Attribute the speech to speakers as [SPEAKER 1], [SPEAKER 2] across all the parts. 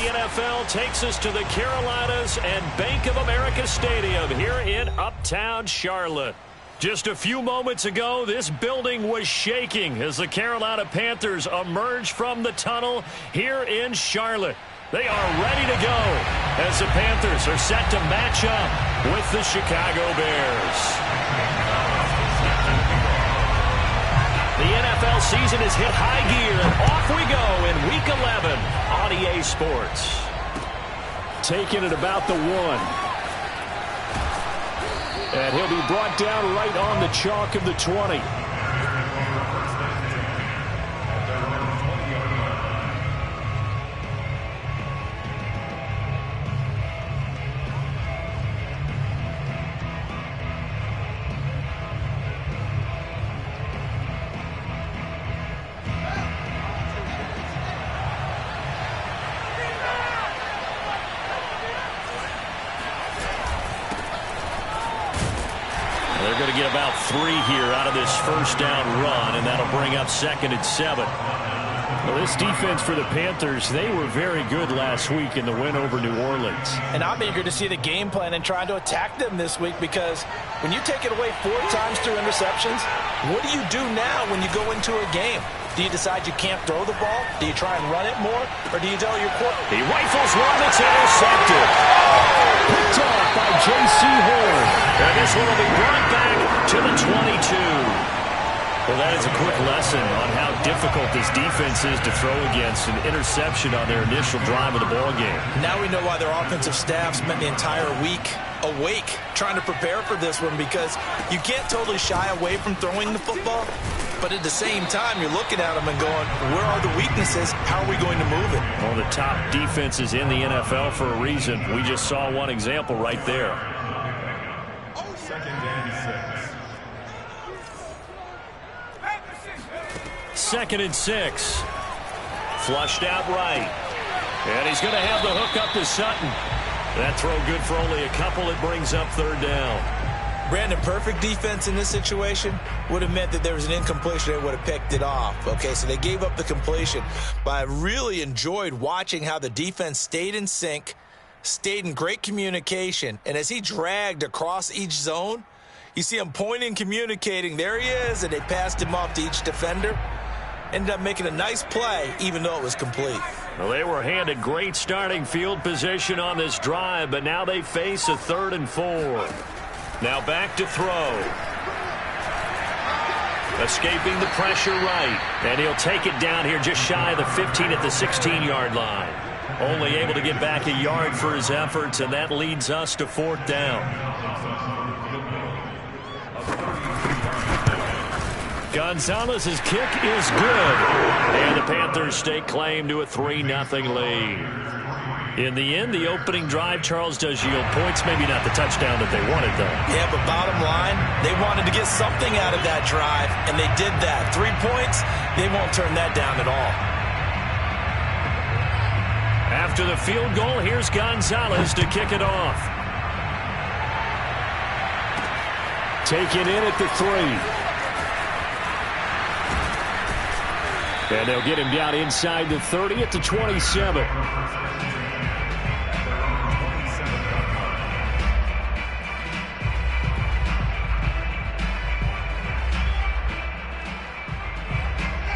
[SPEAKER 1] NFL takes us to the Carolinas and Bank of America Stadium here in Uptown Charlotte. Just a few moments ago, this building was shaking as the Carolina Panthers emerged from the tunnel here in Charlotte. They are ready to go as the Panthers are set to match up with the Chicago Bears. The NFL season has hit high gear, and off we go in Week 11 on EA Sports.
[SPEAKER 2] Taking it about the 1. And he'll be brought down right on the chalk of the 20.
[SPEAKER 1] They're going to get about 3 here out of this first down run, and that'll bring up 2nd and 7.
[SPEAKER 2] Well, this defense for the Panthers, they were very good last week in the win over New Orleans.
[SPEAKER 3] And I'm eager to see the game plan and trying to attack them this week, because when you take it away 4 times through interceptions, what do you do now when you go into a game? Do you decide you can't throw the ball? Do you try and run it more? Or do you tell your quarterback?
[SPEAKER 1] He rifles one that's intercepted.
[SPEAKER 2] Picked off by J.C. Horn.
[SPEAKER 1] And this one will be brought back to the 22. Well, that is a quick lesson on how difficult this defense is to throw against. An interception on their initial drive of the ball game.
[SPEAKER 3] Now we know why their offensive staff spent the entire week awake trying to prepare for this one, because you can't totally shy away from throwing the football. But at the same time, you're looking at them and going, where are the weaknesses? How are we going to move it?
[SPEAKER 1] One of the top defenses in the NFL for a reason. We just saw one example right there.
[SPEAKER 4] 2nd and 6.
[SPEAKER 1] 2nd and 6. Flushed out right. And he's going to have the hook up to Sutton. That throw good for only a couple. It brings up 3rd down.
[SPEAKER 3] Brandon, perfect defense in this situation would have meant that there was an incompletion. They would have picked it off. Okay, so they gave up the completion. But I really enjoyed watching how the defense stayed in sync, stayed in great communication. And as he dragged across each zone, you see him pointing, communicating. There he is, and they passed him off to each defender. Ended up making a nice play, even though it was complete.
[SPEAKER 1] Well, they were handed great starting field position on this drive, but now they face a 3rd and 4. Now back to throw. Escaping the pressure right. And he'll take it down here just shy of the 15 at the 16-yard line. Only able to get back a yard for his efforts, and that leads us to 4th down. Gonzalez's kick is good. And the Panthers stake claim to a 3-0 lead. In the end, the opening drive, Charles, does yield points. Maybe not the touchdown that they wanted, though.
[SPEAKER 3] Yeah, but bottom line, they wanted to get something out of that drive, and they did that. 3 points, they won't turn that down at all.
[SPEAKER 1] After the field goal, here's Gonzalez to kick it off.
[SPEAKER 2] Taken in at the 3. And they'll get him down inside the 30 at the 27.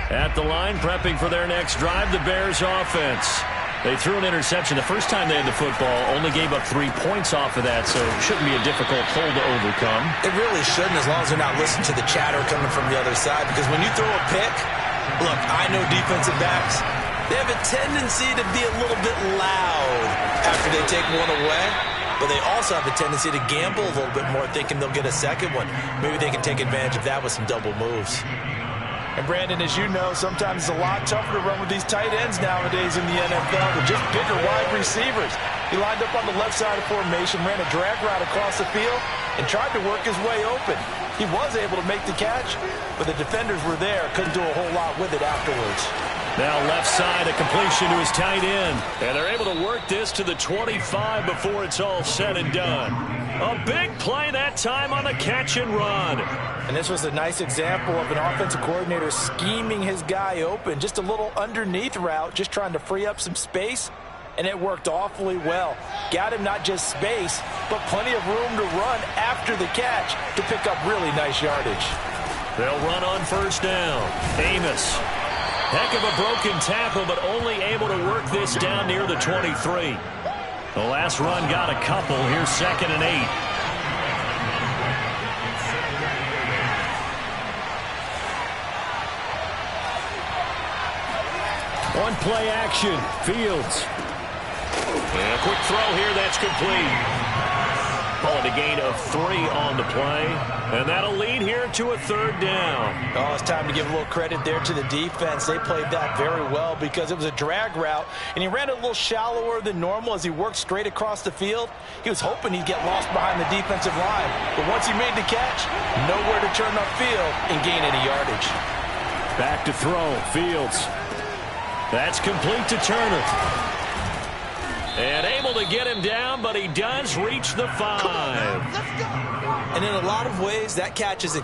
[SPEAKER 1] At the line, prepping for their next drive, the Bears offense. They threw an interception the first time they had the football, only gave up 3 points off of that, so it shouldn't be a difficult hole to overcome.
[SPEAKER 3] It really shouldn't, as long as they're not listening to the chatter coming from the other side, because when you throw a pick, look, I know defensive backs, they have a tendency to be a little bit loud after they take one away, but they also have a tendency to gamble a little bit more, thinking they'll get a second one. Maybe they can take advantage of that with some double moves. And Brandon, as you know, sometimes it's a lot tougher to run with these tight ends nowadays in the NFL. They're just bigger wide receivers. He lined up on the left side of formation, ran a drag route across the field, and tried to work his way open. He was able to make the catch, but the defenders were there, couldn't do a whole lot with it afterwards.
[SPEAKER 1] Now left side, a completion to his tight end. And they're able to work this to the 25 before it's all said and done. A big play that time on the catch and run.
[SPEAKER 3] And this was a nice example of an offensive coordinator scheming his guy open. Just a little underneath route, just trying to free up some space. and it worked awfully well. Got him not just space, but plenty of room to run after the catch to pick up really nice yardage.
[SPEAKER 1] They'll run on first down. Amos. Heck of a broken tackle, but only able to work this down near the 23. The last run got a couple. Here's 2nd and 8. On play action, Fields. And a quick throw here, that's complete. Call it a gain of 3 on the play. And that'll lead here to a 3rd down.
[SPEAKER 3] Oh, it's time to give a little credit there to the defense. They played that very well because it was a drag route, and he ran it a little shallower than normal as he worked straight across the field. He was hoping he'd get lost behind the defensive line. But once he made the catch, nowhere to turn upfield and gain any yardage.
[SPEAKER 1] Back to throw, Fields. That's complete to Turner. And able to get him down, but he does reach the 5.
[SPEAKER 3] And in a lot of ways, that catch is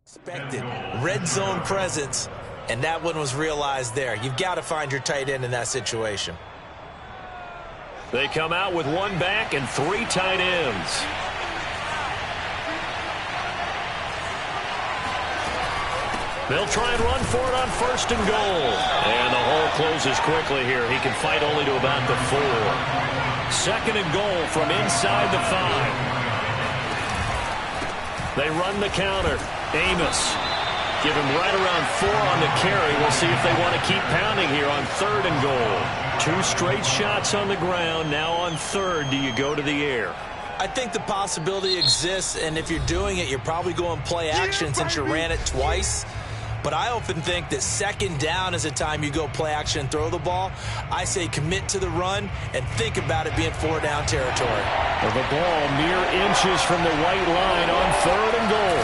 [SPEAKER 3] expected. Red zone presence. And that one was realized there. You've got to find your tight end in that situation.
[SPEAKER 1] They come out with 1 back and 3 tight ends. They'll try and run for it on 1st and goal. And the hole closes quickly here. He can fight only to about the 4. 2nd and goal from inside the 5. They run the counter. Amos. Give him right around 4 on the carry. We'll see if they want to keep pounding here on 3rd and goal. 2 straight shots on the ground. Now on 3rd, do you go to the air?
[SPEAKER 3] I think the possibility exists, and if you're doing it, you're probably going play action since you ran it twice. But I often think that 2nd down is a time you go play action and throw the ball. I say commit to the run and think about it being 4-down territory.
[SPEAKER 1] Well, the ball mere inches from the white line on 3rd and goal.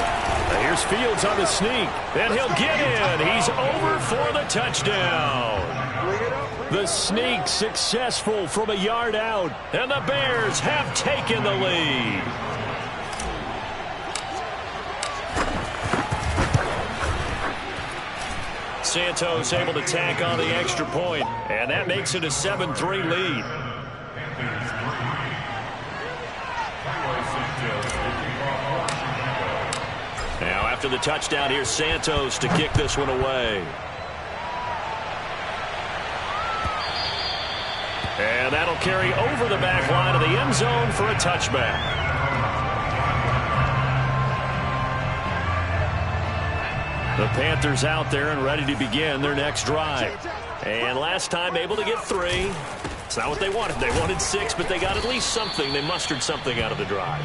[SPEAKER 1] Now here's Fields on the sneak, and he'll get in. He's over for the touchdown. The sneak successful from a yard out, and the Bears have taken the lead. Santos able to tack on the extra point, and that makes it a 7-3 lead. Now after the touchdown, here's Santos to kick this one away. And that'll carry over the back line of the end zone for a touchback. The Panthers out there and ready to begin their next drive. And last time able to get 3. It's not what they wanted. They wanted 6, but they got at least something. They mustered something out of the drive.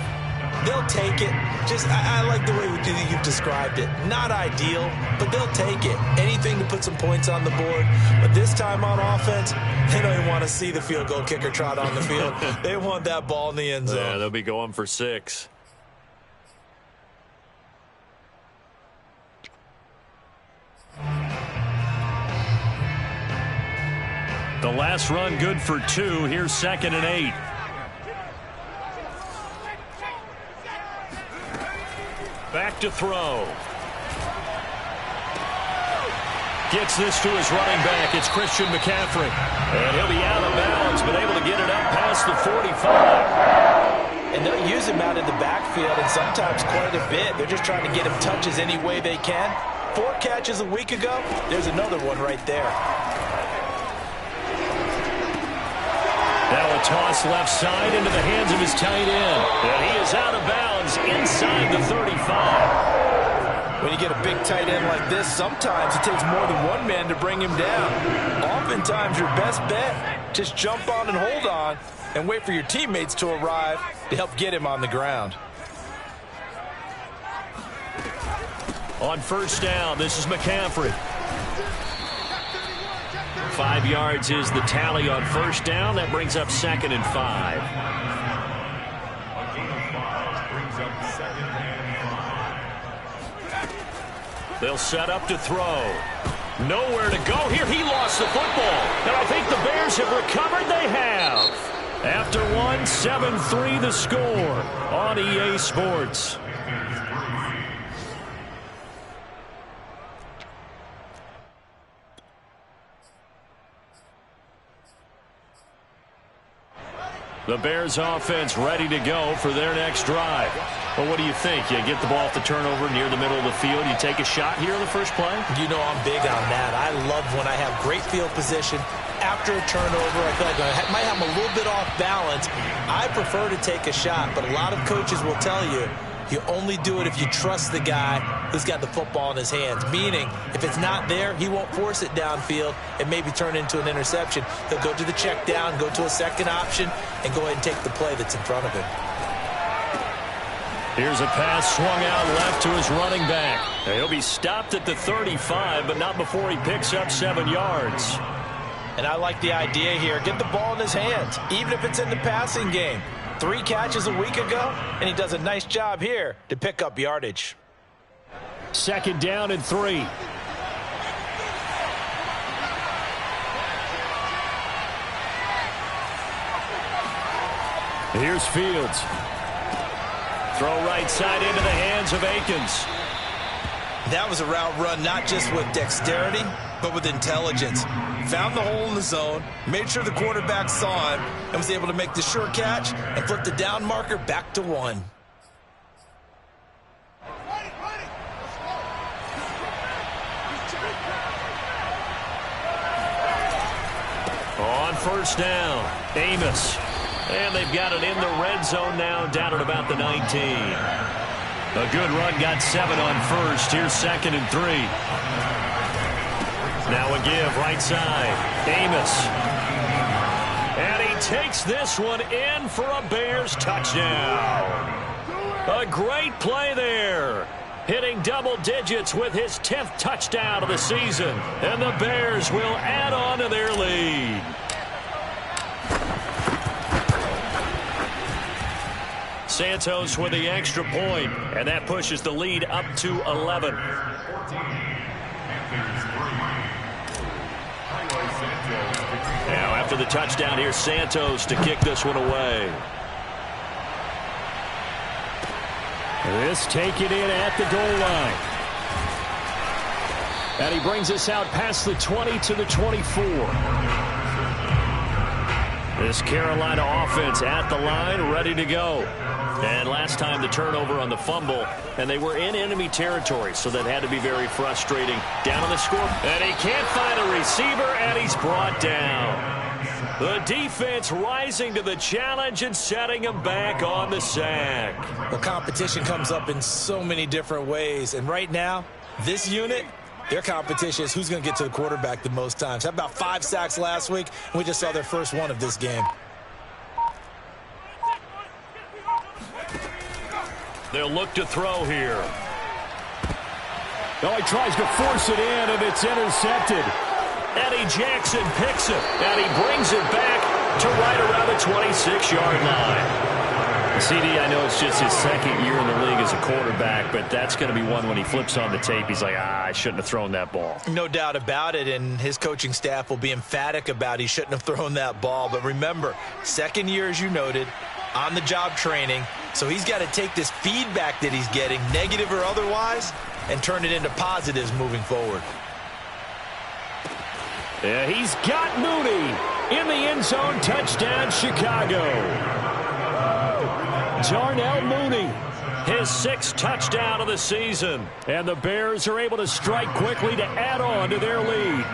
[SPEAKER 3] They'll take it. I like the way you've described it. Not ideal, but they'll take it. Anything to put some points on the board. But this time on offense, they don't even want to see the field goal kicker trot on the field. They want that ball in the end zone.
[SPEAKER 1] Yeah, they'll be going for 6. The last run good for 2. Here's 2nd and 8. Back to throw. Gets this to his running back. It's Christian McCaffrey. And he'll be out of bounds, but able to get it up past the 45.
[SPEAKER 3] And they'll use him out in the backfield, and sometimes quite a bit. They're just trying to get him touches any way they can. 4 catches a week ago. There's another one right there.
[SPEAKER 1] Now a toss left side into the hands of his tight end. And he is out of bounds inside the 35.
[SPEAKER 3] When you get a big tight end like this, sometimes it takes more than one man to bring him down. Oftentimes your best bet, just jump on and hold on and wait for your teammates to arrive to help get him on the ground.
[SPEAKER 1] On first down, this is McCaffrey. 5 yards is the tally on first down. That brings up 2nd and 5. They'll set up to throw. Nowhere to go here. He lost the football. And I think the Bears have recovered. They have. After one, 7-3 the score on EA Sports. The Bears offense ready to go for their next drive. Well, what do you think? You get the ball off the turnover near the middle of the field. You take a shot here in the first play?
[SPEAKER 3] You know I'm big on that. I love when I have great field position. After a turnover, I feel like I might have a little bit off balance. I prefer to take a shot, but a lot of coaches will tell you, you only do it if you trust the guy who's got the football in his hands. Meaning, if it's not there, he won't force it downfield and maybe turn into an interception. He'll go to the check down, go to a second option, and go ahead and take the play that's in front of him.
[SPEAKER 1] Here's a pass swung out left to his running back. He'll be stopped at the 35, but not before he picks up 7 yards.
[SPEAKER 3] And I like the idea here. Get the ball in his hands, even if it's in the passing game. 3 catches a week ago, and he does a nice job here to pick up yardage.
[SPEAKER 1] 2nd down and 3. Here's Fields. Throw right side into the hands of Akins.
[SPEAKER 3] That was a route run not just with dexterity, but with intelligence. Found the hole in the zone, made sure the quarterback saw him, and was able to make the sure catch and flip the down marker back to 1.
[SPEAKER 1] On 1st down, Amos. And they've got it in the red zone now, down at about the 19. A good run, got 7 on 1st. Here's 2nd and 3. Now a give, right side. Amos. And he takes this one in for a Bears touchdown. A great play there. Hitting double digits with his 10th touchdown of the season. And the Bears will add on to their lead. Santos with the extra point, and that pushes the lead up to 11. Now after the touchdown, here's Santos to kick this one away. This taken in at the goal line. And he brings us out past the 20 to the 24. This Carolina offense at the line, ready to go. And last time the turnover on the fumble, and they were in enemy territory, so that had to be very frustrating. Down on the score, and he can't find a receiver, and he's brought down. The defense rising to the challenge and setting him back on the sack.
[SPEAKER 3] Well, competition comes up in so many different ways, and right now, this unit, their competition is who's going to get to the quarterback the most times. How about 5 sacks last week, and we just saw their first one of this game.
[SPEAKER 1] They'll look to throw here. Oh, he tries to force it in, and it's intercepted. Eddie Jackson picks it, and he brings it back to right around the 26-yard line. CD, I know it's just his 2nd year in the league as a quarterback, but that's going to be one when he flips on the tape. He's like, I shouldn't have thrown that ball.
[SPEAKER 3] No doubt about it, and his coaching staff will be emphatic about he shouldn't have thrown that ball. But remember, 2nd year, as you noted, on-the-job training. So he's got to take this feedback that he's getting, negative or otherwise, and turn it into positives moving forward.
[SPEAKER 1] Yeah, he's got Mooney in the end zone. Touchdown, Chicago. Darnell Mooney, his 6th touchdown of the season. And the Bears are able to strike quickly to add on to their lead.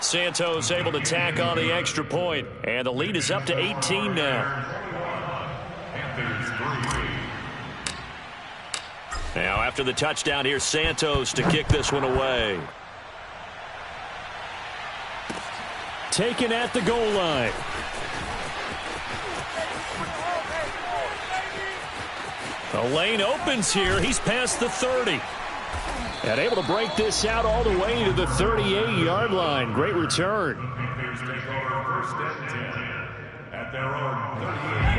[SPEAKER 1] Santos able to tack on the extra point, and the lead is up to 18 now. Now after the touchdown, here's Santos to kick this one away. Taken at the goal line. The lane opens here. He's past the 30. And able to break this out all the way to the 38-yard line. Great return.
[SPEAKER 4] At their own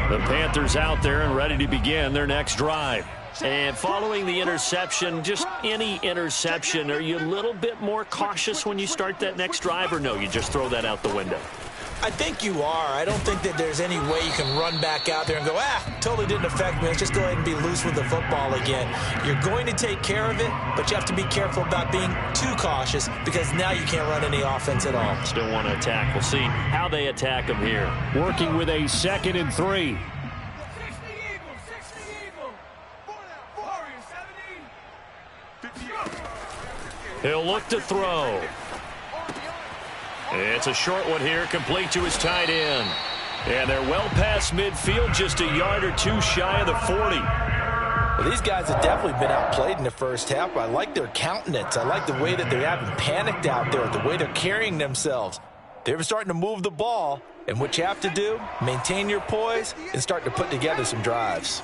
[SPEAKER 4] 38.
[SPEAKER 1] The Panthers out there and ready to begin their next drive. And following the interception, just any interception, are you a little bit more cautious when you start that next drive, or no, you just throw that out the window?
[SPEAKER 3] I think you are. I don't think that there's any way you can run back out there and go, totally didn't affect me. Let's just go ahead and be loose with the football again. You're going to take care of it, but you have to be careful about being too cautious because now you can't run any offense at all.
[SPEAKER 1] Still want to attack. We'll see how they attack them here.
[SPEAKER 2] Working with a 2nd and 3.
[SPEAKER 1] He'll look to throw. It's a short one here, complete to his tight end. And they're well past midfield, just a yard or two shy of the 40.
[SPEAKER 3] Well, these guys have definitely been outplayed in the first half. I like their countenance. I like the way that they haven't panicked out there, the way they're carrying themselves. They're starting to move the ball, and what you have to do, maintain your poise and start to put together some drives.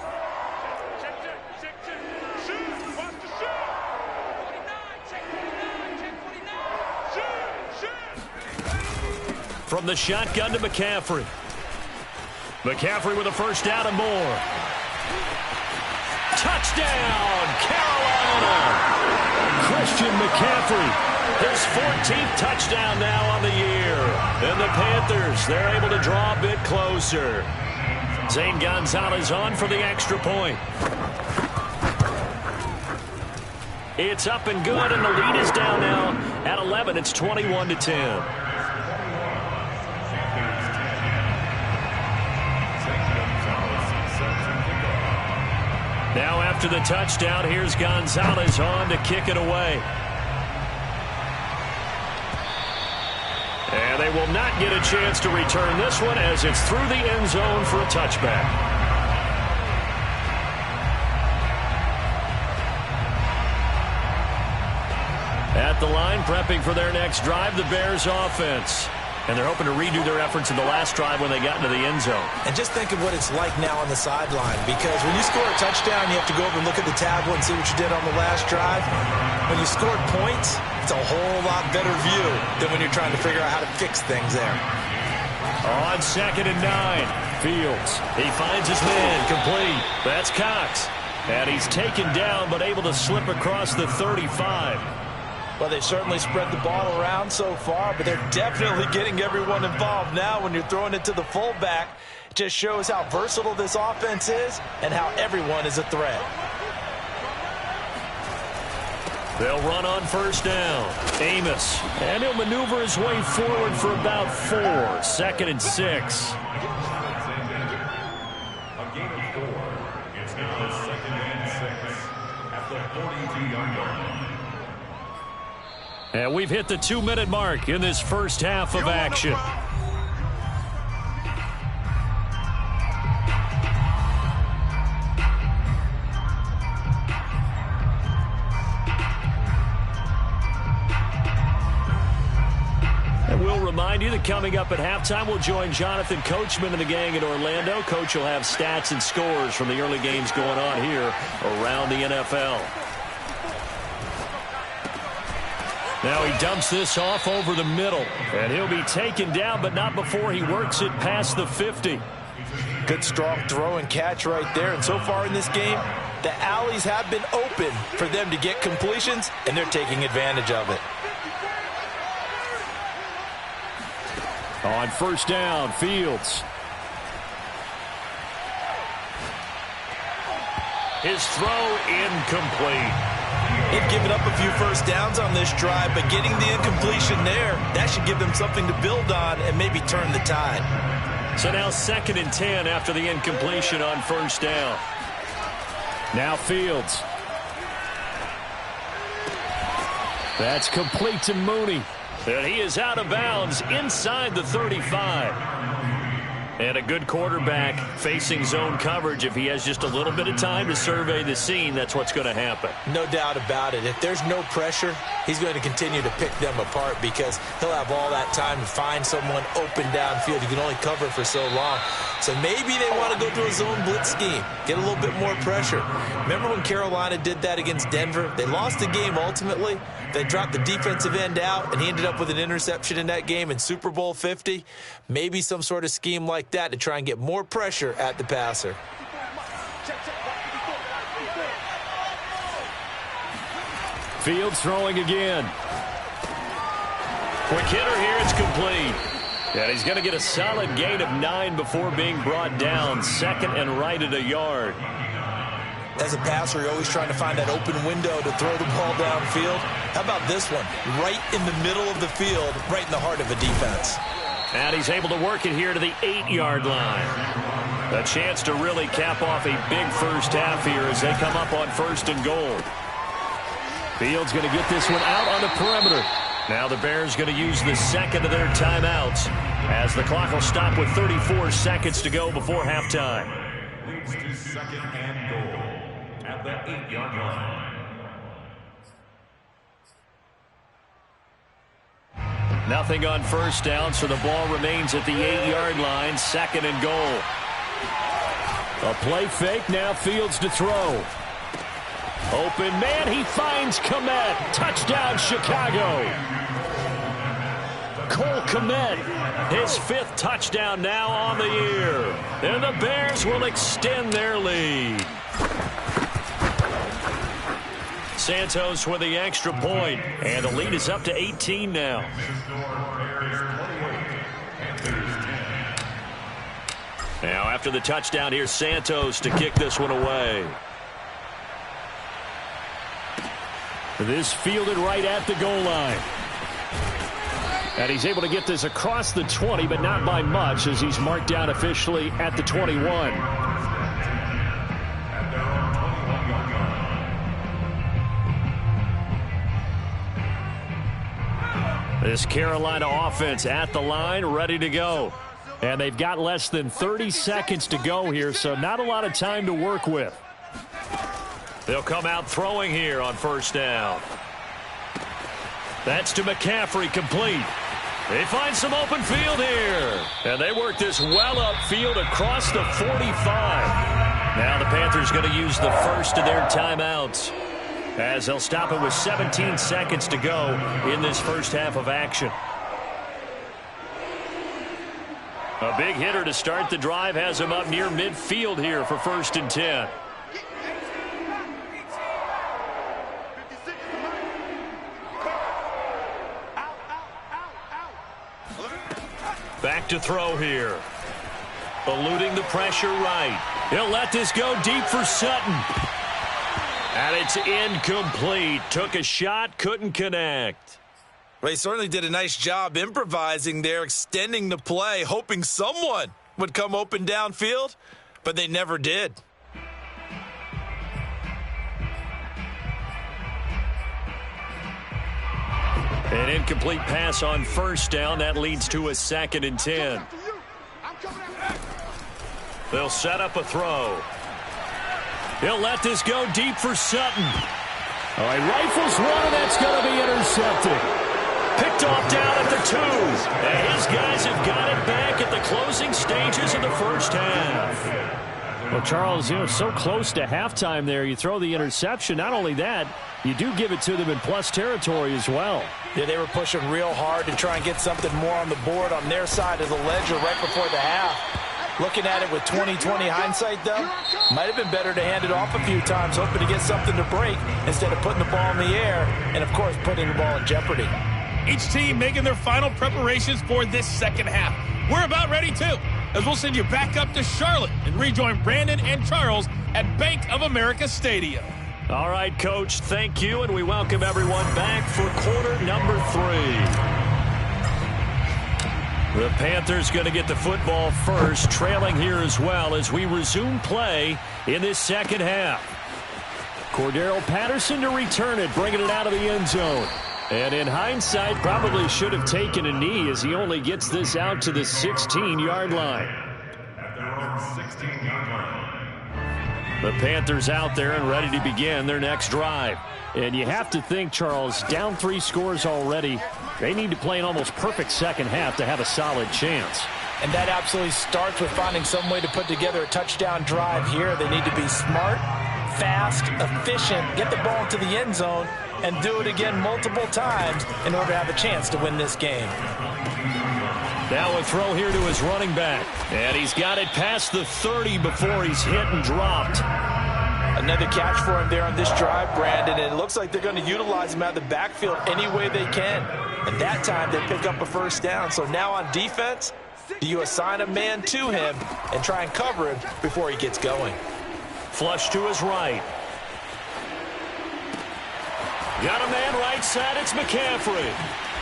[SPEAKER 1] From the shotgun to McCaffrey. McCaffrey with a first down and more. Touchdown, Carolina! Christian McCaffrey, his 14th touchdown now on the year. And the Panthers, they're able to draw a bit closer. Zane Gonzalez on for the extra point. It's up and good, and the lead is down now at 11. It's 21-10. Now after the touchdown, here's Gonzalez on to kick it away. And they will not get a chance to return this one as it's through the end zone for a touchback. At the line, prepping for their next drive, the Bears offense. And they're hoping to redo their efforts in the last drive when they got into the end zone. And just think of what it's like now on the sideline, because when you score a touchdown, you have to go over and look at the tablet and see what you did on the last drive. When you scored points, it's a whole lot better view than when you're trying to figure out how to fix things there. On 2nd and 9, Fields. He finds his man, complete. That's Cox. And he's taken down, but able to slip across the 35.
[SPEAKER 3] Well, they've certainly spread the ball around so far, but they're definitely getting everyone involved now when you're throwing it to the fullback. It just shows how versatile this offense is and how everyone is a threat.
[SPEAKER 1] They'll run on first down. Amos. And he'll maneuver his way forward for about 4. 2nd and 6.
[SPEAKER 4] A gain of 4. It's now 2nd and 6 at the 42-yard line.
[SPEAKER 1] And we've hit the 2-minute mark in this first half of action. And we'll remind you that coming up at halftime, we'll join Jonathan Coachman and the gang in Orlando. Coach will have stats and scores from the early games going on here around the NFL. Now he dumps this off over the middle, and he'll be taken down, but not before he works it past the 50.
[SPEAKER 3] Good strong throw and catch right there, and so far in this game, the alleys have been open for them to get completions, and they're taking advantage of it.
[SPEAKER 2] On first down, Fields.
[SPEAKER 1] His throw incomplete.
[SPEAKER 3] They've given up a few first downs on this drive, but getting the incompletion there, that should give them something to build on and maybe turn the tide.
[SPEAKER 1] So now 2nd and 10 after the incompletion on first down.
[SPEAKER 2] Now Fields. That's complete to Mooney.
[SPEAKER 1] And he is out of bounds inside the 35. And a good quarterback facing zone coverage. If he has just a little bit of time to survey the scene, that's what's going to happen.
[SPEAKER 3] No doubt about it. If there's no pressure, he's going to continue to pick them apart because he'll have all that time to find someone open downfield. You can only cover for so long. So maybe they want to go to a zone blitz scheme, get a little bit more pressure. Remember when Carolina did that against Denver? They lost the game ultimately, They dropped the defensive end out, and he ended up with an interception in that game in Super Bowl 50. Maybe some sort of scheme like that to try and get more pressure at the passer.
[SPEAKER 1] Fields throwing again. Quick hitter here, it's complete. And he's going to get a solid gain of 9 before being brought down. Second and right at a yard.
[SPEAKER 3] As a passer, you're always trying to find that open window to throw the ball downfield. How about this one? Right in the middle of the field, right in the heart of a defense.
[SPEAKER 1] And he's able to work it here to the 8-yard line. A chance to really cap off a big first half here as they come up on 1st and goal. Fields going to get this one out on the perimeter. Now the Bears going to use the second of their timeouts as the clock will stop with 34 seconds to go before halftime.
[SPEAKER 4] Leads to 2nd and goal at the 8-yard line.
[SPEAKER 1] Nothing on first down, so the ball remains at the 8-yard line. 2nd and goal. A play fake, now Fields to throw. Open man, he finds Kmet. Touchdown, Chicago. Cole Kmet, his 5th touchdown now on the year. And the Bears will extend their lead. Santos with the extra point, and the lead is up to 18 now. Now after the touchdown, here's Santos to kick this one away. This fielded right at the goal line. And he's able to get this across the 20, but not by much, as he's marked down officially at the 21. This Carolina offense at the line, ready to go. And they've got less than 30 seconds to go here, so not a lot of time to work with. They'll come out throwing here on 1st down. That's to McCaffrey, complete. They find some open field here. And they work this well upfield across the 45. Now the Panthers going to use the first of their timeouts, as they'll stop it with 17 seconds to go in this first half of action. A big hitter to start the drive has him up near midfield here for 1st and 10. Back to throw here. Eluding the pressure right. He'll let this go deep for Sutton. And it's incomplete. Took a shot, couldn't connect.
[SPEAKER 3] Well, he certainly did a nice job improvising there, extending the play, hoping someone would come open downfield, but they never did.
[SPEAKER 1] An incomplete pass on 1st down. That leads to a 2nd and 10. They'll set up a throw. He'll let this go deep for Sutton. All right, rifles one, and that's going to be intercepted. Picked off down at the 2. And his guys have got it back at the closing stages of the first half. Well, Charles, so close to halftime there. You throw the interception. Not only that, you do give it to them in plus territory as well.
[SPEAKER 3] Yeah, they were pushing real hard to try and get something more on the board on their side of the ledger right before the half. Looking at it with 20/20 hindsight, though, might have been better to hand it off a few times, hoping to get something to break instead of putting the ball in the air and, of course, putting the ball in jeopardy.
[SPEAKER 5] Each team making their final preparations for this second half. We're about ready, too, as we'll send you back up to Charlotte and rejoin Brandon and Charles at Bank of America Stadium.
[SPEAKER 1] All right, Coach, thank you, and we welcome everyone back for quarter number 3. The Panthers going to get the football first, trailing here as well as we resume play in this second half. Cordero Patterson to return it, bringing it out of the end zone. And in hindsight, probably should have taken a knee as he only gets this out to the 16-yard line.
[SPEAKER 4] At their own 16-yard line.
[SPEAKER 1] The Panthers out there and ready to begin their next drive. And you have to think, Charles, down 3 scores already. They need to play an almost perfect second half to have a solid chance.
[SPEAKER 3] And that absolutely starts with finding some way to put together a touchdown drive here. They need to be smart, fast, efficient, get the ball into the end zone, and do it again multiple times in order to have a chance to win this game.
[SPEAKER 1] Now a throw here to his running back. And he's got it past the 30 before he's hit and dropped.
[SPEAKER 3] Another catch for him there on this drive, Brandon, and it looks like they're going to utilize him out of the backfield any way they can. And that time they pick up a first down. So now on defense, do you assign a man to him and try and cover him before he gets going?
[SPEAKER 1] Flush to his right. Got a man right side. It's McCaffrey.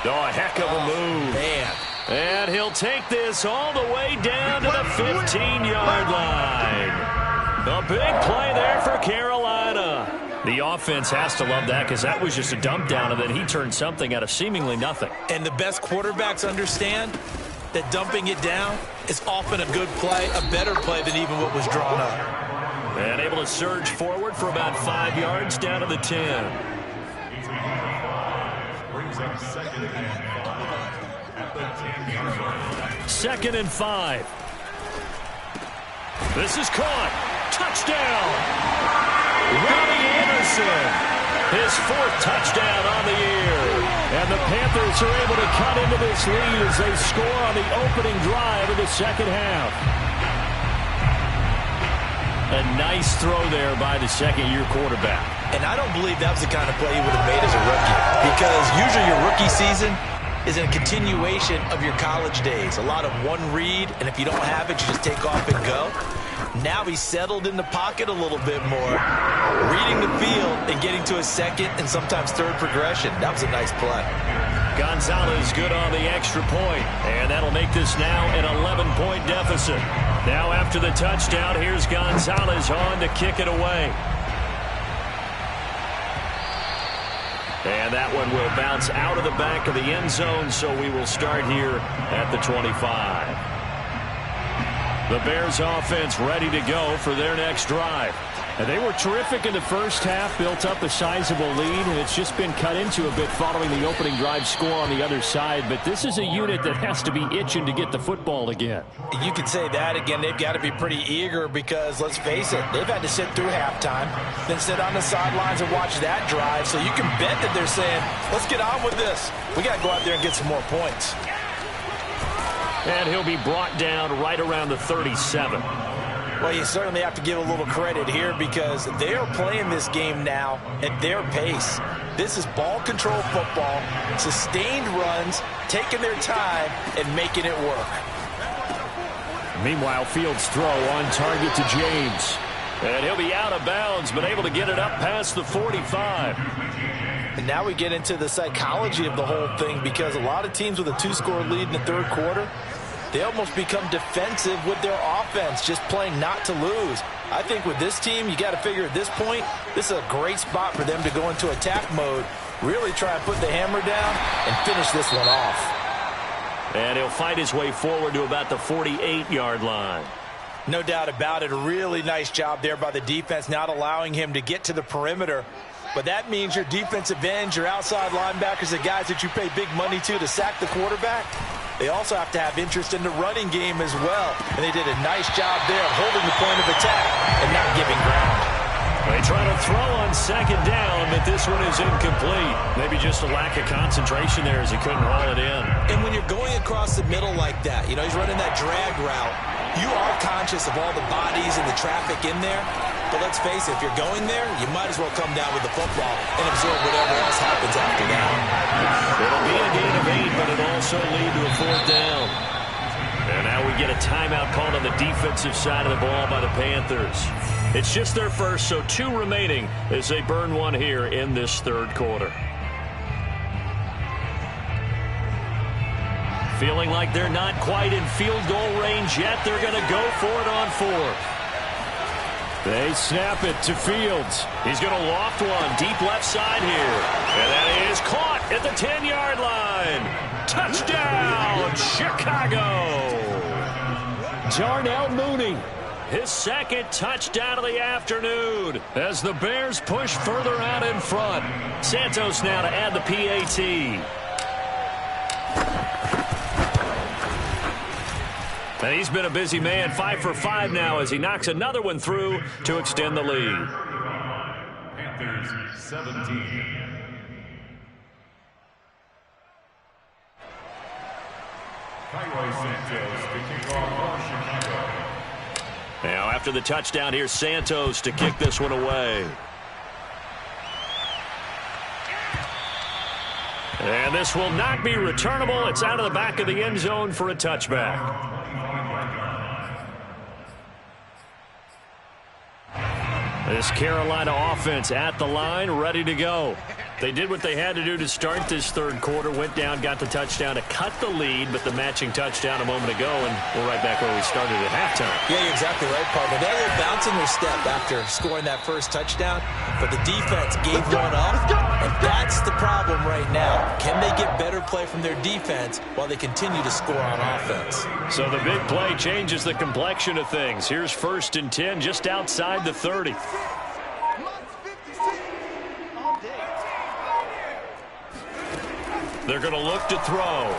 [SPEAKER 1] Oh, a heck of a move.
[SPEAKER 3] Man.
[SPEAKER 1] And he'll take this all the way down to the 15-yard line. A big play there for Carolina. The offense has to love that because that was just a dump down, and then he turned something out of seemingly nothing.
[SPEAKER 3] And the best quarterbacks understand that dumping it down is often a good play, a better play than even what was drawn up.
[SPEAKER 1] And able to surge forward for about 5 yards down to the 10.
[SPEAKER 4] Brings up 2nd and 5 at the 10-yard line.
[SPEAKER 1] 2nd and 5. This is caught. Touchdown! Robbie Anderson, his 4th touchdown on the year. And the Panthers are able to cut into this lead as they score on the opening drive of the second half. A nice throw there by the second-year quarterback.
[SPEAKER 3] And I don't believe that was the kind of play he would have made as a rookie, because usually your rookie season is a continuation of your college days. A lot of one read, and if you don't have it, you just take off and go. Now he's settled in the pocket a little bit more, reading the field and getting to his second and sometimes third progression. That was a nice play.
[SPEAKER 1] Gonzalez good on the extra point, and that'll make this now an 11-point deficit. Now after the touchdown, here's Gonzalez on to kick it away. And that one will bounce out of the back of the end zone, so we will start here at the 25. The Bears offense ready to go for their next drive. And they were terrific in the first half, built up a sizable lead, and it's just been cut into a bit following the opening drive score on the other side. But this is a unit that has to be itching to get the football again.
[SPEAKER 3] You can say that again. They've got to be pretty eager because, let's face it, they've had to sit through halftime, then sit on the sidelines and watch that drive. So you can bet that they're saying, let's get on with this. We got to go out there and get some more points.
[SPEAKER 1] And he'll be brought down right around the 37.
[SPEAKER 3] Well, you certainly have to give a little credit here because they are playing this game now at their pace. This is ball control football, sustained runs, taking their time, and making it work.
[SPEAKER 1] Meanwhile, Fields' throw on target to James. And he'll be out of bounds, but able to get it up past the 45.
[SPEAKER 3] And now we get into the psychology of the whole thing because a lot of teams with a 2-score lead in the third quarter, they almost become defensive with their offense, just playing not to lose. I think with this team, you got to figure at this point, this is a great spot for them to go into attack mode, really try and put the hammer down and finish this one off.
[SPEAKER 1] And he'll fight his way forward to about the 48-yard line.
[SPEAKER 3] No doubt about it. A really nice job there by the defense, not allowing him to get to the perimeter. But that means your defensive ends, your outside linebackers, the guys that you pay big money to sack the quarterback, they also have to have interest in the running game as well. And they did a nice job there of holding the point of attack and not giving ground.
[SPEAKER 1] They try to throw on second down, but this one is incomplete. Maybe just a lack of concentration there as he couldn't haul it in.
[SPEAKER 3] And when you're going across the middle like that, you know, he's running that drag route, you are conscious of all the bodies and the traffic in there. But let's face it, if you're going there, you might as well come down with the football and absorb whatever else happens after that.
[SPEAKER 1] It'll be a gain of 8, but it'll also lead to a 4th down. And now we get a timeout called on the defensive side of the ball by the Panthers. It's just their first, so 2 remaining as they burn one here in this third quarter. Feeling like they're not quite in field goal range yet, they're going to go for it on 4th. They snap it to Fields. He's going to loft one deep left side here. And that is caught at the 10-yard line. Touchdown, Chicago. Darnell Mooney, his 2nd touchdown of the afternoon as the Bears push further out in front. Santos now to add the PAT. And he's been a busy man, 5 for 5 now as he knocks another one through to extend the lead.
[SPEAKER 4] Panthers 17,
[SPEAKER 1] Now after the touchdown, here's Santos to kick this one away. And this will not be returnable. It's out of the back of the end zone for a touchback. This Carolina offense at the line, ready to go. They did what they had to do to start this third quarter, went down, got the touchdown to cut the lead, but the matching touchdown a moment ago, and we're right back where we started at halftime.
[SPEAKER 3] Yeah, you're exactly right, partner. They had a little bounce in their step after scoring that first touchdown, but the defense gave one up, and that's the problem right now. Can they get better play from their defense while they continue to score on offense?
[SPEAKER 1] So the big play changes the complexion of things. Here's 1st and 10 just outside the 30. They're going to look to throw.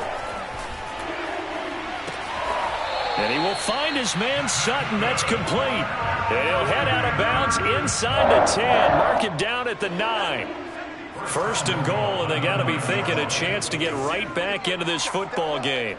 [SPEAKER 1] And he will find his man Sutton. That's complete. And he'll head out of bounds inside the 10. Mark it down at the 9. 1st and goal, and they got to be thinking a chance to get right back into this football game.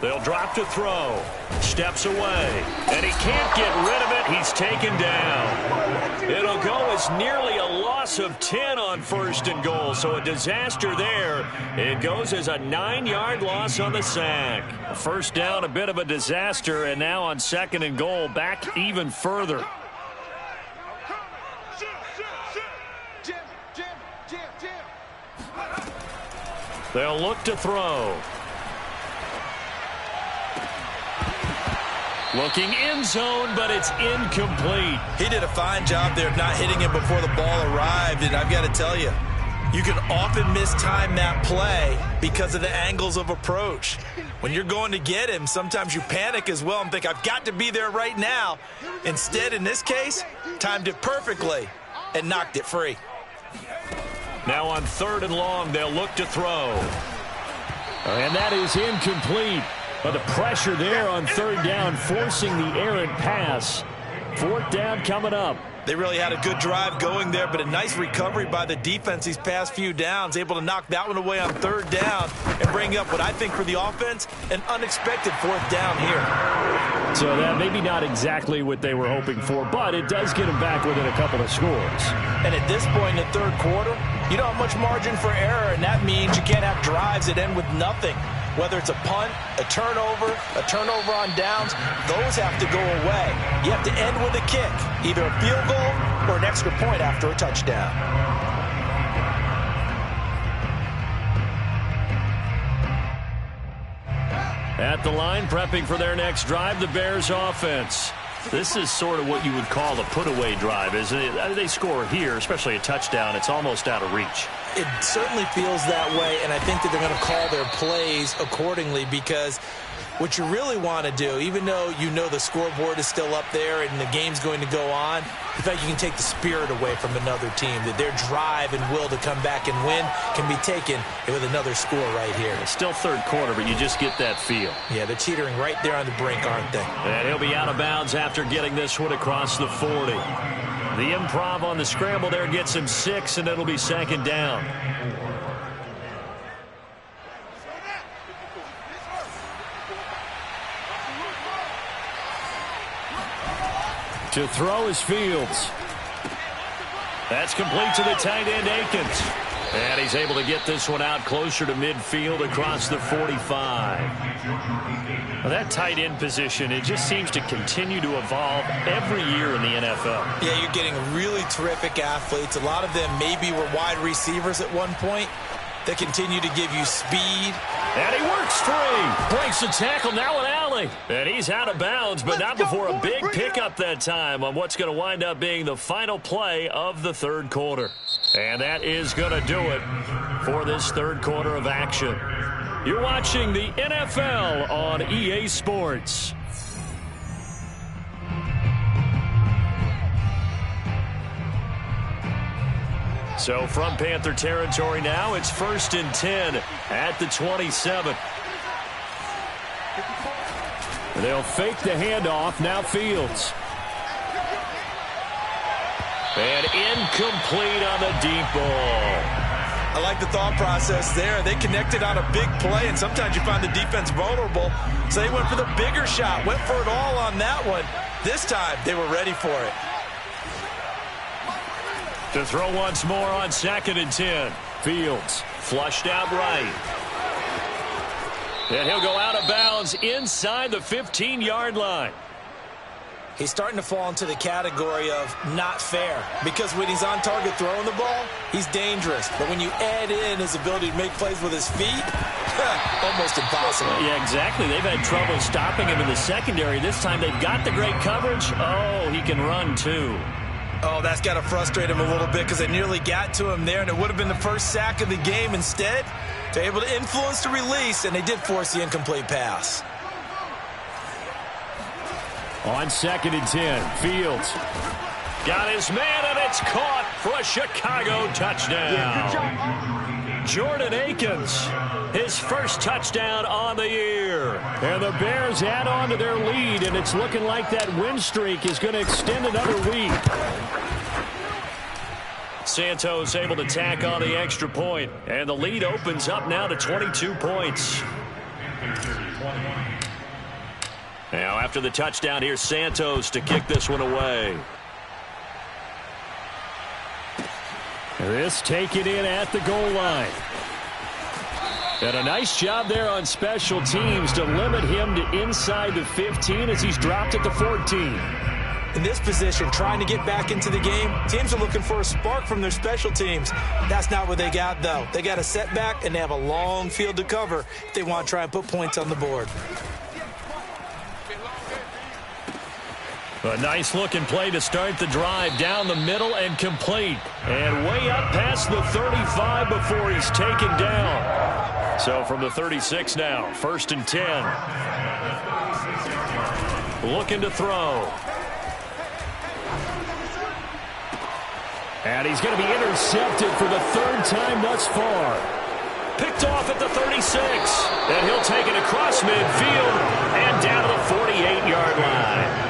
[SPEAKER 1] They'll drop to throw. Steps away. And he can't get rid of it. He's taken down. It'll go as nearly a loss of 10 on 1st and goal. So a disaster there. It goes as a 9-yard loss on the sack. 1st down, a bit of a disaster. And now on 2nd and goal, back even further. They'll look to throw. Looking end zone, but it's incomplete.
[SPEAKER 3] He did a fine job there of not hitting him before the ball arrived, and I've got to tell you, you can often mistime that play because of the angles of approach. When you're going to get him, sometimes you panic as well and think, I've got to be there right now. Instead, in this case, timed it perfectly and knocked it free.
[SPEAKER 1] Now on 3rd and long, they'll look to throw. And that is incomplete. But the pressure there on 3rd down, forcing the errant pass. 4th down coming up.
[SPEAKER 3] They really had a good drive going there, but a nice recovery by the defense these past few downs, able to knock that one away on 3rd down and bring up what I think for the offense, an unexpected 4th down here.
[SPEAKER 2] So that maybe not exactly what they were hoping for, but it does get them back within a couple of scores.
[SPEAKER 3] And at this point in the 3rd quarter, you don't have much margin for error, and that means you can't have drives that end with nothing. Whether it's a punt, a turnover on downs, those have to go away. You have to end with a kick, either a field goal or an extra point after a touchdown.
[SPEAKER 1] At the line, prepping for their next drive, the Bears offense. This is sort of what you would call a put-away drive, isn't it? They score here, especially a touchdown. It's almost out of reach.
[SPEAKER 3] It certainly feels that way, and I think that they're going to call their plays accordingly because what you really want to do, even though you know the scoreboard is still up there and the game's going to go on, in fact, you can take the spirit away from another team, that their drive and will to come back and win can be taken with another score right here.
[SPEAKER 1] It's still 3rd quarter, but you just get that feel.
[SPEAKER 3] Yeah, they're teetering right there on the brink, aren't they?
[SPEAKER 1] And he'll be out of bounds after getting this one across the 40. The improv on the scramble there gets him 6, and it'll be 2nd down. To throw is Fields. That's complete to the tight end, Akins. And he's able to get this one out closer to midfield across the 45. Well, that tight end position, it just seems to continue to evolve every year in the NFL.
[SPEAKER 3] Yeah, you're getting really terrific athletes. A lot of them maybe were wide receivers at one point. They continue to give you speed.
[SPEAKER 1] And he works free. Breaks the tackle, now an alley. And he's out of bounds, but not before a big pickup that time on what's going to wind up being the final play of the 3rd quarter. And that is going to do it for this 3rd quarter of action. You're watching the NFL on EA Sports. So from Panther territory now, it's 1st and 10 at the 27. They'll fake the handoff. Now Fields. And incomplete on the deep ball.
[SPEAKER 3] I like the thought process there. They connected on a big play, and sometimes you find the defense vulnerable. So they went for the bigger shot, went for it all on that one. This time, they were ready for it.
[SPEAKER 1] To throw once more on 2nd and 10. Fields flushed out right. And he'll go out of bounds inside the 15-yard line.
[SPEAKER 3] He's starting to fall into the category of not fair, because when he's on target throwing the ball, he's dangerous. But when you add in his ability to make plays with his feet, almost impossible.
[SPEAKER 1] Yeah, exactly. They've had trouble stopping him in the secondary. This time they've got the great coverage. Oh, he can run too.
[SPEAKER 3] Oh, that's got to frustrate him a little bit, because they nearly got to him there, and it would have been the first sack of the game. Instead, they're able to influence the release, and they did force the incomplete pass.
[SPEAKER 1] On 2nd and 10, Fields got his man, and it's caught for a Chicago touchdown. Jordan Akins, his first touchdown on the year. And the Bears add on to their lead, and it's looking like that win streak is going to extend another week. Santos able to tack on the extra point, and the lead opens up now to 22 points. Now, after the touchdown, here's Santos to kick this one away. This taken in at the goal line. And a nice job there on special teams to limit him to inside the 15 as he's dropped at the 14.
[SPEAKER 3] In this position, trying to get back into the game, teams are looking for a spark from their special teams. That's not what they got, though. They got a setback, and they have a long field to cover if they want to try and put points on the board.
[SPEAKER 1] A nice-looking play to start the drive down the middle and complete. And way up past the 35 before he's taken down. So from the 36 now, 1st and 10. Looking to throw. And he's going to be intercepted for the 3rd time thus far. Picked off at the 36. And he'll take it across midfield and down to the 48-yard line.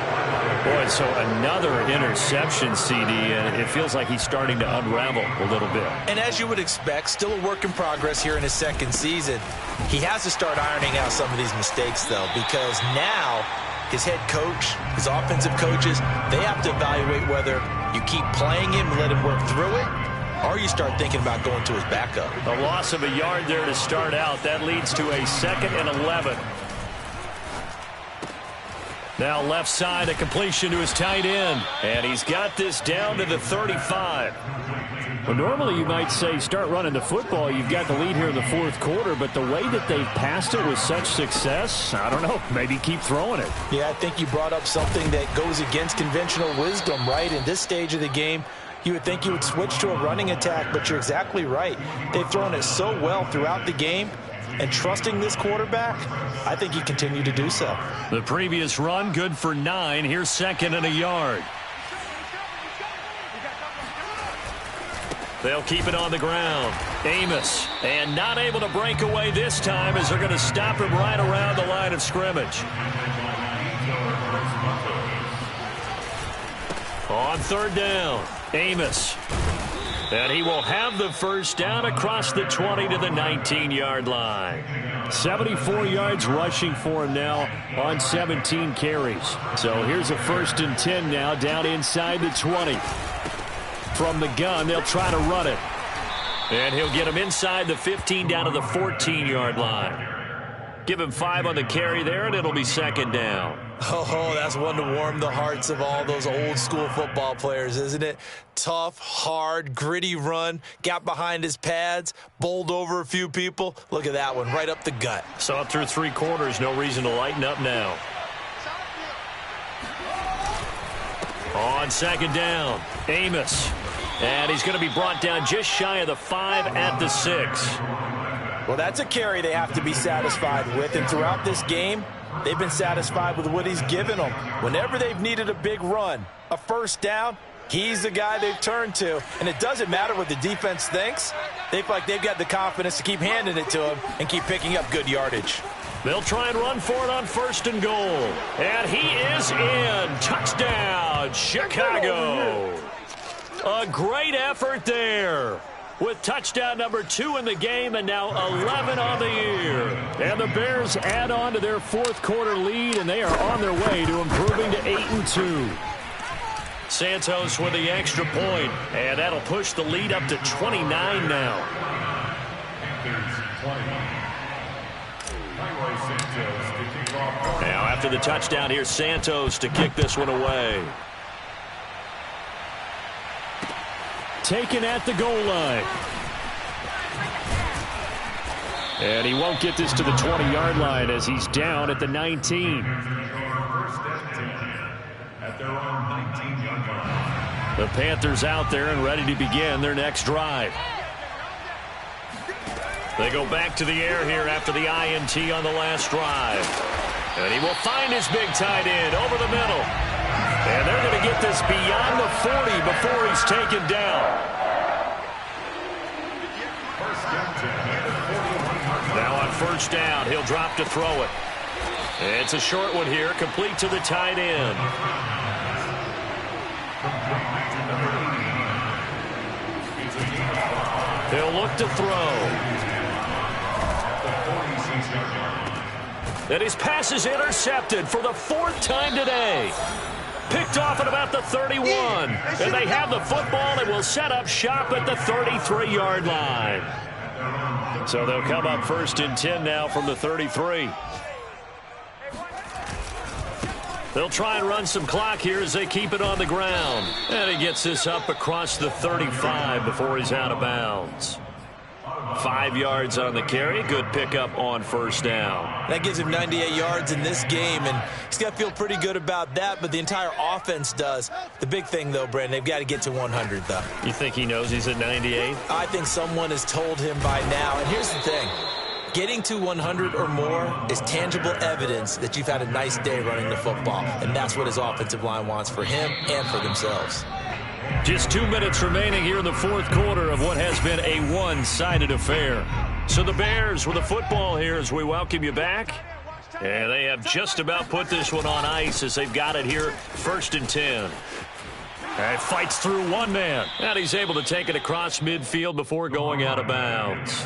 [SPEAKER 1] Boy, so another interception, CD, and it feels like he's starting to unravel a little bit. And as you would expect, still a work in progress here in his 2nd season. He has to start ironing out some of these mistakes, though, because now his head coach, his offensive coaches, they have to evaluate whether you keep playing him and let him work through it, or you start thinking about going to his backup. A loss of a yard there to start out. That leads to a 2nd and 11. Now left side, a completion to his tight end. And he's got this down to the 35. Well, normally you might say start running the football. You've got the lead here in the 4th quarter. But the way that they've passed it with such success, I don't know, maybe keep throwing it. Yeah, I think you brought up something that goes against conventional wisdom, right? In this stage of the game, you would think you would switch to a running attack, but you're exactly right. They've thrown it so well throughout the game. And trusting this quarterback, I think he continued to do so. The previous run, good for 9. Here's 2nd and a yard. They'll keep it on the ground. Amos, and not able to break away this time as they're going to stop him right around the line of scrimmage. On 3rd down, Amos. And he will have the first down across the 20 to the 19-yard line. 74 yards rushing for him now on 17 carries. So here's a 1st and 10 now down inside the 20. From the gun, they'll try to run it. And he'll get him inside the 15 down to the 14-yard line. Give him 5 on the carry there, and it'll be 2nd down. Oh, that's one to warm the hearts of all those old-school football players, isn't it? Tough, hard, gritty run, got behind his pads, bowled over a few people. Look at that one, right up the gut. Saw it through 3 quarters, no reason to lighten up now. On 2nd down, Amos. And he's going to be brought down just shy of the 5 at the 6. Well, that's a carry they have to be satisfied with, and throughout this game, they've been satisfied with what he's given them. Whenever they've needed a big run, a 1st down, he's the guy they've turned to, and it doesn't matter what the defense thinks. They feel like they've got the confidence to keep handing it to him and keep picking up good yardage. They'll try and run for it on 1st and goal, and he is in. Touchdown, Chicago. A great effort there. with touchdown number 2 in the game and now 11 on the year.
[SPEAKER 2] And the Bears add on to their fourth quarter lead, and they are on their way to improving to 8-2.
[SPEAKER 1] Santos with the extra point, and that'll push the lead up to 29 now. Now after the touchdown, here's Santos to kick this one away.
[SPEAKER 2] Taken at the goal line. And he won't get this to the 20-yard line as he's down at the 19.
[SPEAKER 1] The Panthers out there and ready to begin their next drive. They go back to the air here after the INT on the last drive. And he will find his big tight end over the middle. And they're going to get this beyond the 40 before he's taken down. Now on first down, he'll drop to throw it. It's a short one here, complete to the tight end. He'll look to throw. And his pass is intercepted for the 4th time today. Picked off at about the 31. And they have the football and will set up shop at the 33-yard line. So they'll come up 1st and 10 now from the 33. They'll try and run some clock here as they keep it on the ground. And he gets this up across the 35 before he's out of bounds. 5 yards on the carry. Good pickup on first down.
[SPEAKER 3] That gives him 98 yards in this game, and he's got to feel pretty good about that, but the entire offense does. The big thing, though, Brandon, they've got to get to 100, though.
[SPEAKER 1] You think he knows he's at 98?
[SPEAKER 3] I think someone has told him by now, and here's the thing. Getting to 100 or more is tangible evidence that you've had a nice day running the football, and that's what his offensive line wants for him and for themselves.
[SPEAKER 1] Just 2 minutes remaining here in the fourth quarter of what has been a one-sided affair. So the Bears with the football here as we welcome you back. And they have just about put this one on ice as they've got it here 1st and 10. And fights through one man. And he's able to take it across midfield before going out of bounds.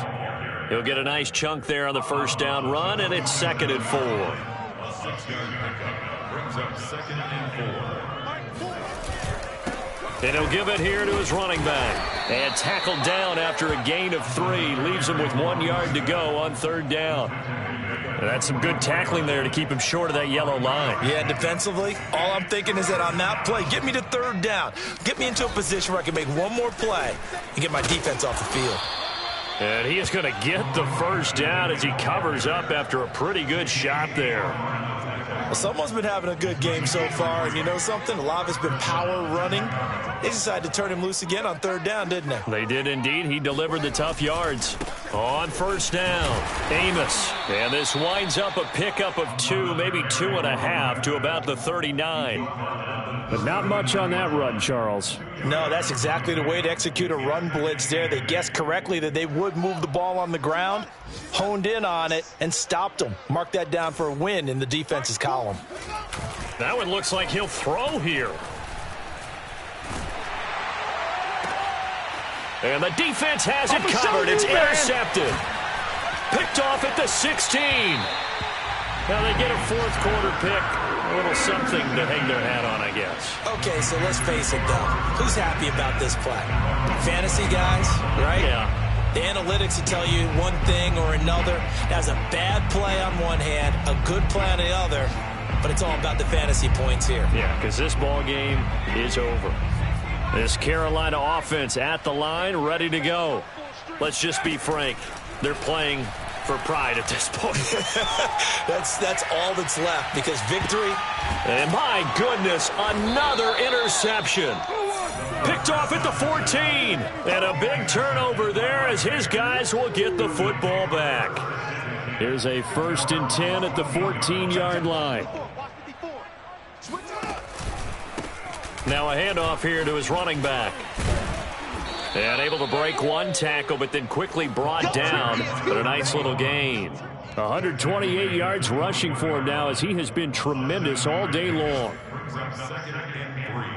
[SPEAKER 1] He'll get a nice chunk there on the first down run, and it's 2nd and 4.
[SPEAKER 4] A 6-yard pickup brings up 2nd and 4.
[SPEAKER 1] And he'll give it here to his running back. And tackled down after a gain of 3. Leaves him with 1 yard to go on 3rd down. And that's some good tackling there to keep him short of that yellow line.
[SPEAKER 3] Yeah, defensively, all I'm thinking is that on that play, get me to 3rd down. Get me into a position where I can make one more play and get my defense off the field.
[SPEAKER 1] And he is going to get the first down as he covers up after a pretty good shot there.
[SPEAKER 3] Well, someone's been having a good game so far, and you know something? A lot of it's been power running. They decided to turn him loose again on 3rd down, didn't they?
[SPEAKER 1] They did indeed. He delivered the tough yards. On first down, Amos. And this winds up a pickup of 2, maybe 2.5 to about the 39.
[SPEAKER 2] But not much on that run, Charles.
[SPEAKER 3] No, that's exactly the way to execute a run blitz there. They guessed correctly that they would move the ball on the ground, honed in on it, and stopped them. Mark that down for a win in the defense's column.
[SPEAKER 1] That one looks like he'll throw here. And the defense has it covered. It's intercepted. Picked off at the 16. Now they get a fourth quarter pick. A little something to hang their hat on, I guess.
[SPEAKER 3] Okay, so let's face it, though. Who's happy about this play? Fantasy guys, right?
[SPEAKER 1] Yeah.
[SPEAKER 3] The analytics will tell you one thing or another. That's a bad play on one hand, a good play on the other, but it's all about the fantasy points here.
[SPEAKER 1] Yeah, because this ball game is over. This Carolina offense at the line, ready to go. Let's just be frank. They're playing for pride at this point.
[SPEAKER 3] That's all that's left, because victory.
[SPEAKER 1] And my goodness, another interception. Picked off at the 14. And a big turnover there as his guys will get the football back.
[SPEAKER 2] Here's a 1st and 10 at the 14-yard line.
[SPEAKER 1] Now a handoff here to his running back. And able to break one tackle, but then quickly brought down. But a nice little gain.
[SPEAKER 2] 128 yards rushing for him now as he has been tremendous all day long.
[SPEAKER 4] Second and 3.
[SPEAKER 3] 3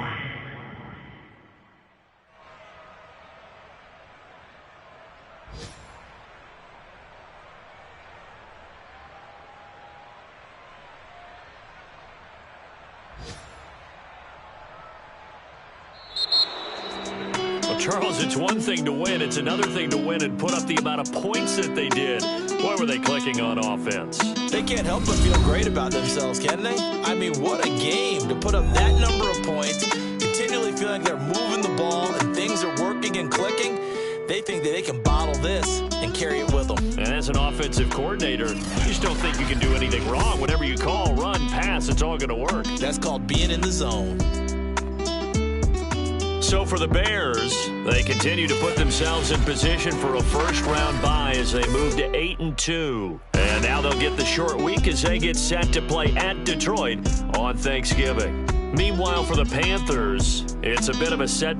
[SPEAKER 1] Charles, it's one thing to win. It's another thing to win and put up the amount of points that they did. Boy, were they clicking on offense.
[SPEAKER 3] They can't help but feel great about themselves, can they? I mean, what a game to put up that number of points, continually feeling they're moving the ball and things are working and clicking. They think that they can bottle this and carry it with them.
[SPEAKER 1] And as an offensive coordinator, you just don't think you can do anything wrong. Whatever you call, run, pass, it's all going to work.
[SPEAKER 3] That's called being in the zone.
[SPEAKER 1] So for the Bears, they continue to put themselves in position for a first-round bye as they move to 8-2. And now they'll get the short week as they get set to play at Detroit on Thanksgiving. Meanwhile, for the Panthers, it's a bit of a setback.